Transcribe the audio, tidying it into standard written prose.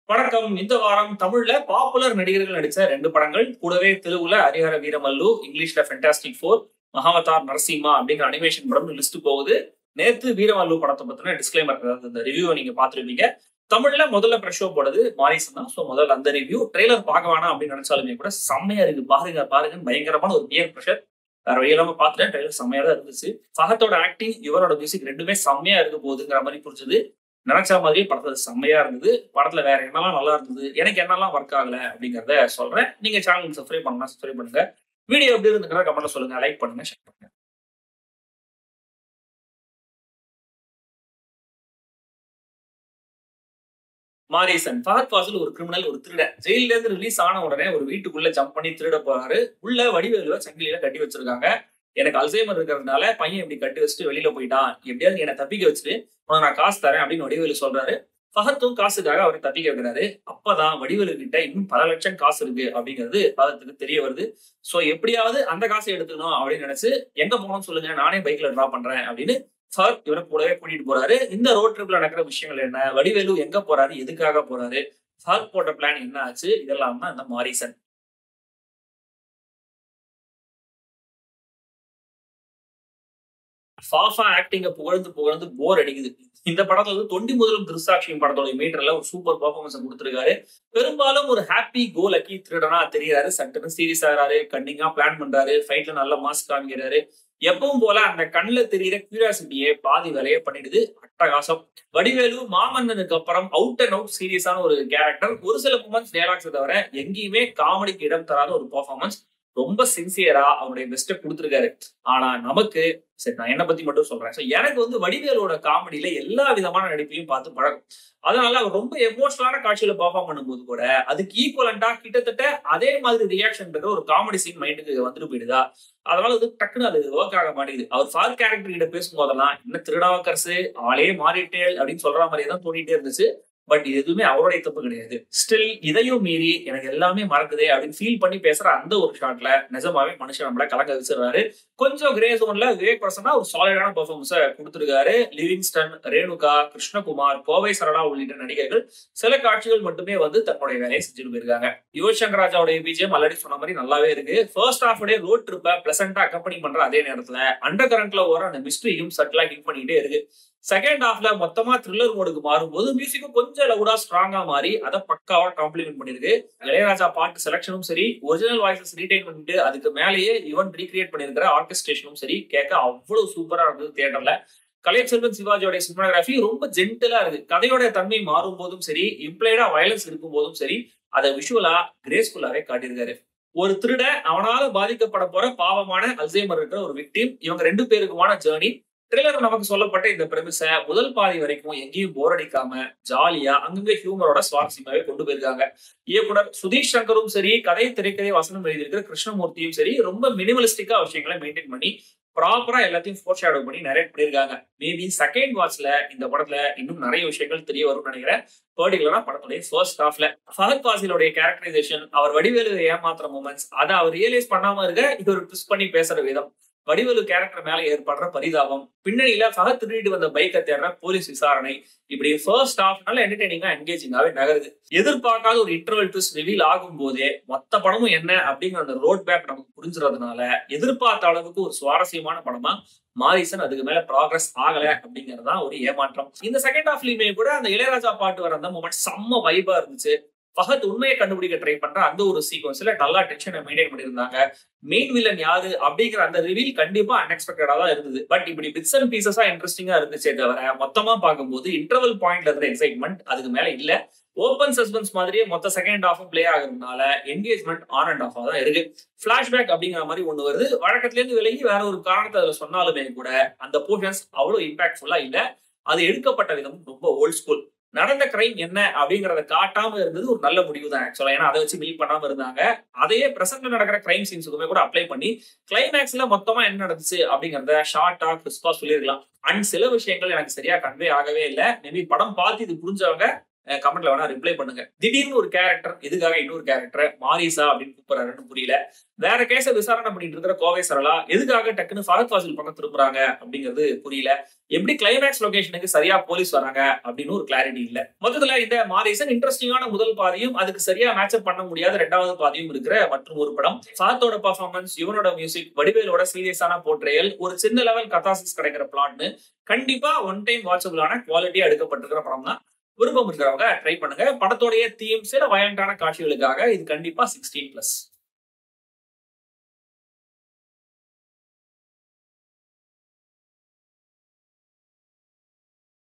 வணக்கம். இந்த வாரம் தமிழ்ல பாப்புலர் நடிகர்கள் நடிச்ச 2 படங்கள். கூடவே தெலுங்குல ஹரிஹர வீரமல்லு, இங்கிலீஷ்ல ஃபென்டாஸ்டிக் 4, மகாவதார் நரசிம்மா அப்படிங்கிற அனிமேஷன் படம் லிஸ்ட் போகுது. நேத்து வீரமல்லு படத்தை பத்தின டிஸ்க்ளைமர், அதாவது இந்த ரிவ்யூவை நீங்க பார்த்திருப்பீங்க. தமிழ்ல முதல்ல பிரஷ் ஷோ போடுது மாரிசன் தான். ஸோ முதல்ல அந்த ரிவ்யூ. ட்ரெய்லர் பார்க்க வேணாம் அப்படின்னு நினைச்சாலுமே கூட செம்மையா இருக்கு, பாருங்க பாருங்கன்னு பயங்கரமான ஒரு பியர் ப்ரெஷர். வேற வழி இல்லாம பார்த்துட்டேன். ட்ரெய்லர் செம்மையா தான் இருந்துச்சு. ஃபஹத்தோட ஆக்டிங், இவரோட மியூசிக் ரெண்டுமே செம்மையா இருக்க போகுதுங்கிற மாதிரி புரிஞ்சுது. நினைச்ச மாதிரியே படத்துல செம்மையா இருந்தது. படத்துல வேற என்னெல்லாம் நல்லா இருந்தது, எனக்கு என்னெல்லாம் ஒர்க் ஆகல அப்படிங்கறத சொல்றேன். நீங்க சேனல் சப்ஸ்கிரைப் பண்ணலாம், சப்ஸ்கிரைப் பண்ணுங்க. வீடியோ எப்படி இருந்துக்கிறத கமெண்ட்ல சொல்லுங்க, லைக் பண்ணுங்க, ஷேர் பண்ணுங்க. மாரீசன். ஃபஹத் ஃபாசில் ஒரு கிரிமினல், ஒரு திருடன். ஜெயில இருந்து ரிலீஸ் ஆன உடனே ஒரு வீட்டுக்குள்ள ஜம்ப் பண்ணி திருட போறாரு. உள்ள வடிவேலுவை சங்கிலியில கட்டி வச்சிருக்காங்க. எனக்கு அல்சைமர் இருக்கிறதுனால பையன் இப்படி கட்டி வச்சுட்டு வெளியில போயிட்டான், எப்படியாவது என்னை தப்பிக்க வச்சுட்டு உனக்கு நான் காசு தரேன் அப்படின்னு வடிவேலு சொல்றாரு. ஃபஹத்தும் காசுக்காக அவரை தப்பிக்க வைக்கிறாரு. அப்பதான் வடிவேலு கிட்ட இன்னும் பல லட்சம் காசு இருக்கு அப்படிங்கிறது ஃபஹத்துக்கு தெரிய வருது. சோ எப்படியாவது அந்த காசை எடுத்துக்கணும் அப்படின்னு நினைச்சு, எங்க போகணும்னு சொல்லுங்க, நானே பைக்ல டிராப் பண்றேன் அப்படின்னு ஃபஹத் இவரை கூடவே கூட்டிட்டு போறாரு. இந்த ரோட் ட்ரிப்ல நடக்கிற விஷயங்கள் என்ன, வடிவேலு எங்க போறாரு, எதுக்காக போறாரு, ஃபஹத் போட்ட பிளான் என்ன ஆச்சு, இதெல்லாம் தான் இந்த மாரீசன். ஃபாஃபா ஆக்டிங்க புகழ்ந்து புகழ்ந்து போர் அடிக்குது. இந்த படத்துல வந்து தொண்டி முதலும் திருசாட்சியும் படத்தோட மீட்டர்ல ஒரு சூப்பர் பெர்ஃபார்மன்ஸ் கொடுத்திருக்காரு. பெரும்பாலும் ஒரு ஹாப்பி கோ லக்கி திருடனா தெரியுறாரு. சட்டுன்னு சீரியஸ் ஆகிறாரு, கன்னிங்கா பிளான் பண்றாரு, ஃபைட்ல நல்ல மாஸ் காமிக்கிறாரு. எப்பவும் போல அந்த கண்ணுல தெரியிற கியூரியாசிட்டியே பாதி வேலையை பண்ணிடுது. அட்டகாசம். வடிவேலு மாமன்னனுக்கு அப்புறம் அவுட் அண்ட் அவுட் சீரியஸான ஒரு கேரக்டர். ஒரு சில மூமெண்ட்ஸ் டயலாக்ஸ் தவிர எங்கேயுமே காமெடிக்கு இடம் தராத ஒரு பெர்ஃபார்மன்ஸ். ரொம்ப சின்சியரா அவருடைய பெஸ்ட்டை கொடுத்திருக்காரு. ஆனா நமக்கு, சரி நான் என்ன பத்தி மட்டும் சொல்றேன். எனக்கு வந்து வடிவேலோட காமெடியில எல்லா விதமான நடிப்பையும் பார்த்து பழக்கம். அதனால அவர் ரொம்ப எமோஷனலான காட்சியில பெர்ஃபார்ம் பண்ணும்போது கூட அதுக்கு ஈக்குவலண்டா கிட்டத்தட்ட அதே மாதிரி ரியாக்ஷன் இருக்கிற ஒரு காமெடி சீன் மைண்டுக்கு வந்துட்டு போயிடுதா. அதனால வந்து டக்குன்னு அது ஒர்க் ஆக மாட்டேங்குது. அவர் ஃபார் கேரக்டர் கிட்ட பேசும்போதெல்லாம் என்ன திருடாவக்கரசு, ஆளே மாறிட்டேல் அப்படின்னு சொல்ற மாதிரியே தான் தோணிட்டே இருந்துச்சு. பட் இது எதுவுமே அவருடைய தப்பு கிடையாது. ஸ்டில் இதையும் மீறி எனக்கு எல்லாமே மறக்குதே அப்படின்னு ஃபீல் பண்ணி பேசுற அந்த ஒரு ஷாட்ல நிஜமாவே மனுஷன் நம்மள கலங்க வச்சிருக்காரு. கொஞ்சம் கிரே ஜோன்ல விவேக் பிரசன்னா ஒரு சாலிடான பெர்ஃபார்மன்ஸை கொடுத்திருக்காரு. லிவிங்ஸ்டன், ரேணுகா, கிருஷ்ணகுமார், கோவை சரளா உள்ளிட்ட நடிகர்கள் சில காட்சிகள் மட்டுமே வந்து தன்னுடைய வேலையை செஞ்சுட்டு போயிருக்காங்க. யுவன் சங்கர் ராஜாவுடைய பிஜிஎம் ஆல்ரெடி சொன்ன மாதிரி நல்லாவே இருக்கு. ஃபர்ஸ்ட் ஹாஃப் டே ரோட் ட்ரிப்பை பிளசண்டா அக்கம்பனி பண்ற அதே நேரத்துல அண்டர் கரண்ட்ல வர அந்த மிஸ்ட்ரியும் சட்டிலா ஹிட் பண்ணிட்டே இருக்கு. செகண்ட் ஹாஃப்ல மொத்தமா த்ரில்லர் மோடுக்கு மாறும்போது மியூசிக்கும் கொஞ்சம் லவுடா ஸ்ட்ராங்கா மாறி அதை பக்காவா காம்ப்ளிமெண்ட் பண்ணிருக்கு. இளையராஜா பாட்டு செலக்ஷனும் சரி, ஒரிஜினல் வாய்ஸஸ் ரீடைன் பண்ணிட்டு அதுக்கு மேலேயே ஈவன் ரீக்ரியேட் பண்ணிருக்கிற ஆர்கெஸ்ட்ரேஷனும் சரி, கேட்க அவ்வளவு சூப்பரா இருந்தது தியேட்டர்ல. கலைச்செல்வன் சிவாஜியோட சினிமாகிராஃபி ரொம்ப ஜென்டலா இருக்கு. கதையோட தன்மை மாறும் போதும் சரி, இம்ப்ளைடா வயலன்ஸ் இருக்கும் போதும் சரி, அதை விஷுவலா கிரேஸ்ஃபுல்லாவே காட்டியிருக்காரு. ஒரு திருட, அவனால பாதிக்கப்பட போற பாவமான அல்சைமர் இருக்கிற ஒரு விக்டிம், இவங்க 2 பேருக்குமான ஜேர்னி. ட்ரெய்லர் நமக்கு சொல்லப்பட்ட இந்த பிரமிஸ முதல் பாதி வரைக்கும் எங்கேயும் போர் அடிக்காம ஜாலியா அங்கங்க ஹியூமரோட சுவாரஸ்யமாவே கொண்டு போயிருக்காங்க. இயக்குனர் சுதீஷ் சங்கரும் சரி, கதை திரைக்கதை வசனம் எழுதியிருக்கிற கிருஷ்ணமூர்த்தியும் சரி, ரொம்ப மினிமலிஸ்டிக்கா விஷயங்களை மெயின்டைன் பண்ணி ப்ராப்பரா எல்லாத்தையும் ஃபோர் ஷேடோ பண்ணி நரேட் பண்ணியிருக்காங்க. மேபி செகண்ட் வாட்ச்ல இந்த படத்துல இன்னும் நிறைய விஷயங்கள் தெரிய வரும்னு நினைக்கிறேன். பர்டிகுலரா படத்துடைய ஃபர்ஸ்ட் ஹாஃப்ல ஃபஹத் ஃபாசிலோடைய கேரக்டரைசேஷன், அவர் வடிவேலு ஏமாத்துற மூமெண்ட்ஸ், அதை அவர் ரியலைஸ் பண்ணாம இருக்க இது ஒரு ட்விஸ்ட் பண்ணி பேசுற விதம், வடிவேலு கேரக்டர் மேல ஏற்படுற பரிதாபம், பின்னணியில ஃபஹத் திருடிட்டு வந்த பைக்கை தேடுற போலீஸ் விசாரணை, இப்படி ஃபர்ஸ்ட் ஹாஃப் நல்ல என்டர்டெய்னிங்கா என்கேஜிங்காவே நகருது. எதிர்பார்க்காத ஒரு இன்டர்வல் ட்விஸ்ட் ரிவீல் ஆகும் போதே மொத்த படமும் என்ன அப்படிங்கிற அந்த ரோட் மேப் நமக்கு புரிஞ்சுறதுனால எதிர்பார்த்த அளவுக்கு ஒரு சுவாரஸ்யமான படமா மாரிசன் அதுக்கு மேல ப்ராக்ரஸ் ஆகல அப்படிங்கறதுதான் ஒரு ஏமாற்றம். இந்த செகண்ட் ஹாஃப்லயுமே கூட அந்த இளையராஜா பாட்டு வர அந்த மூமெண்ட் செம்ம வைபா இருந்துச்சு. ஃபஹத் உண்மையை கண்டுபிடிக்க ட்ரை பண்ற அந்த ஒரு சீக்வன்ஸ்ல நல்லா டென்ஷனை மெயின்டைன் பண்ணியிருந்தாங்க. மெயின் வில்லன் யாரு அப்படிங்கிற அந்த ரிவீல் கண்டிப்பா அன்எக்ஸ்பெக்டடா தான் இருந்தது. பட் இப்படி பிட்ஸ் அண்ட் பீசஸா இன்ட்ரெஸ்டிங்கா இருந்துச்சே தவிர மொத்தமா பார்க்கும்போது இன்டர்வல் பாயிண்ட்ல இருந்த எக்ஸைட்மெண்ட் அதுக்கு மேல இல்ல. ஓப்பன் சஸ்பென்ஸ் மாதிரியே மொத்த செகண்ட் ஹாஃபும் பிளே ஆகுறதுனால என்கேஜ்மெண்ட் ஆன் அண்ட் ஆஃபா தான் இருக்கு. பிளாஷ்பேக் அப்படிங்கிற மாதிரி ஒண்ணு வருது. வழக்கத்துல இருந்து விலகி வேற ஒரு காரணத்தை அதுல சொன்னாலுமே கூட அந்த போர்ஷன்ஸ் அவ்வளவு இம்பாக்ட்ஃபுல்லா இல்ல. அது எடுக்கப்பட்ட விதம் ரொம்ப ஓல்ட் ஸ்கூல். நடந்த கிரைம் என்ன அப்படிங்கறத காட்டாம இருந்தது ஒரு நல்ல முடிவு தான் ஆக்சுவலா. ஏன்னா அதை வச்சு பில் பண்ணாம இருந்தாங்க. அதையே பிரசன்ட்ல நடக்கிற கிரைம் சீன்ஸுக்குமே கூட அப்ளை பண்ணி கிளைமேக்ஸ்ல மொத்தமா என்ன நடந்துச்சு அப்படிங்கறத ஷார்ட்டா கிறிஸ்பா சொல்லிருக்கலாம். அண்ட் சில விஷயங்கள் எனக்கு சரியா கன்வே ஆகவே இல்லை. மேபி படம் பார்த்து இது புரிஞ்சவங்க கமெண்ட்ல வேணா ரிப்ளை பண்ணுங்க. திடீர்னு ஒரு கேரக்டர் எதுக்காக இன்னொரு கேரக்டர் மாரிசா அப்படின்னு கூப்பிடுறாருன்னு புரியல. வேற கேஸ விசாரணை பண்ணிட்டு இருக்கிற கோவை சரளா எதுக்காக டக்குன்னு ஃபஹத் ஃபாசில் பக்கம் திரும்புறாங்க அப்படிங்கிறது புரியல. எப்படி கிளைமேக்ஸ் லொகேஷனுக்கு சரியா போலீஸ் வராங்க அப்படின்னு ஒரு கிளாரிட்டி இல்ல. மொத்தத்துல இந்த மாரிசன் இன்ட்ரெஸ்டிங்கான முதல் பாதியும் அதுக்கு சரியா மேட்சப் பண்ண முடியாத ரெண்டாவது பாதியும் இருக்கிற மற்றும் ஒரு படம். ஃபஹத்தோட பர்ஃபார்மன்ஸ், யுவனோட மியூசிக், வடிவேலோட சீரியஸான போர்ட்ரேயல், ஒரு சின்ன லெவல் கதாசிஸ் கிடைக்கிற பிளாட்னு கண்டிப்பா ஒன் டைம் வாட்சபிளான குவாலிட்டியா எடுக்கப்பட்டிருக்கிற படம் தான். விருப்பம் இருக்கிறவங்க ட்ரை பண்ணுங்க. படத்தோடைய தீம் சில வயலண்டான காட்சிகளுக்காக இது கண்டிப்பா 16+.